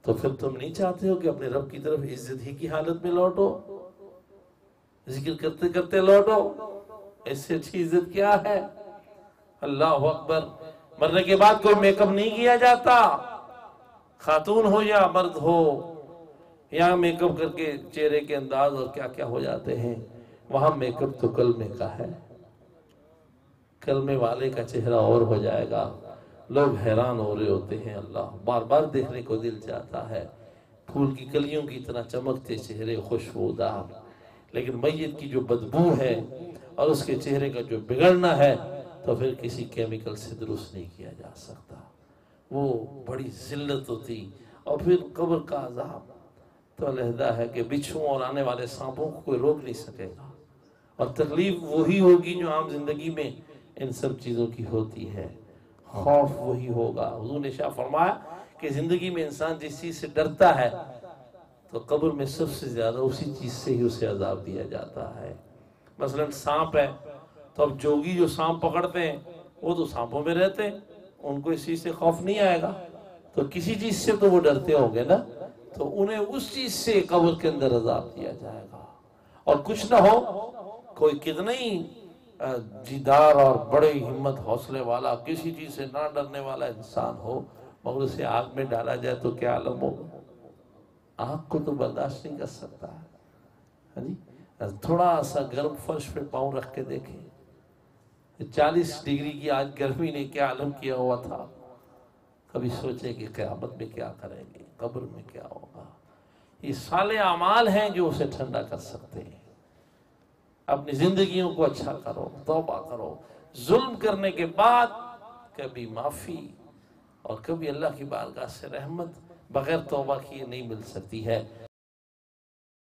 تو پھر تم نہیں چاہتے ہو کہ اپنے رب کی طرف عزت ہی کی حالت میں لوٹو، ذکر کرتے کرتے لوٹو؟ اس سے اچھی عزت کیا ہے؟ اللہ اکبر۔ مرنے کے بعد کوئی میک اپ نہیں کیا جاتا، خاتون ہو یا مرد ہو، یہاں میک اپ کر کے چہرے کے انداز اور کیا کیا ہو جاتے ہیں، وہاں میک اپ تو کلمے کا ہے، کلمے والے کا چہرہ اور ہو جائے گا، لوگ حیران ہو رہے ہوتے ہیں، اللہ بار بار دیکھنے کو دل چاہتا ہے، پھول کی کلیوں کی طرح چمکتے چہرے خوشبودار، لیکن میت کی جو بدبو ہے اور اس کے چہرے کا جو بگڑنا ہے تو پھر کسی کیمیکل سے درست نہیں کیا جا سکتا، وہ بڑی ذلت ہوتی۔ اور پھر قبر کا عذاب تو علیحدہ ہے کہ بچھوں اور آنے والے سانپوں کو کوئی روک نہیں سکے گا، اور تکلیف وہی ہوگی جو عام زندگی میں ان سب چیزوں کی ہوتی ہے، خوف وہی ہوگا۔ حضور نے شاہ فرمایا کہ زندگی میں انسان جس چیز سے ڈرتا ہے تو قبر میں سب سے زیادہ اسی چیز سے ہی اسے عذاب دیا جاتا ہے۔ مثلا سانپ ہے تو اب جوگی جو سانپ پکڑتے ہیں وہ تو سانپوں میں رہتے ہیں، ان کو اس چیز سے خوف نہیں آئے گا، تو کسی چیز سے تو وہ ڈرتے ہوں گے نا، تو انہیں اس چیز سے قبر کے اندر عذاب دیا جائے گا۔ اور کچھ نہ ہو، کوئی کتنا ہی جیدار اور بڑے ہمت حوصلے والا، کسی چیز سے نہ ڈرنے والا انسان ہو، مگر اسے آگ میں ڈالا جائے تو کیا عالم ہوگا؟ آگ کو تو برداشت نہیں کر سکتا ہے، تھوڑا سا گرم فرش پہ پاؤں رکھ کے دیکھیں، 40 ڈگری کی آج گرمی نے کیا عالم کیا ہوا تھا، کبھی سوچے کہ قیامت میں کیا کریں گے، قبر میں کیا ہوگا۔ یہ صالح اعمال ہیں جو اسے ٹھنڈا کر سکتے ہیں۔ اپنی زندگیوں کو اچھا کرو، توبہ کرو، ظلم کرنے کے بعد کبھی معافی اور کبھی اللہ کی بارگاہ سے رحمت بغیر توبہ کیے نہیں مل سکتی ہے۔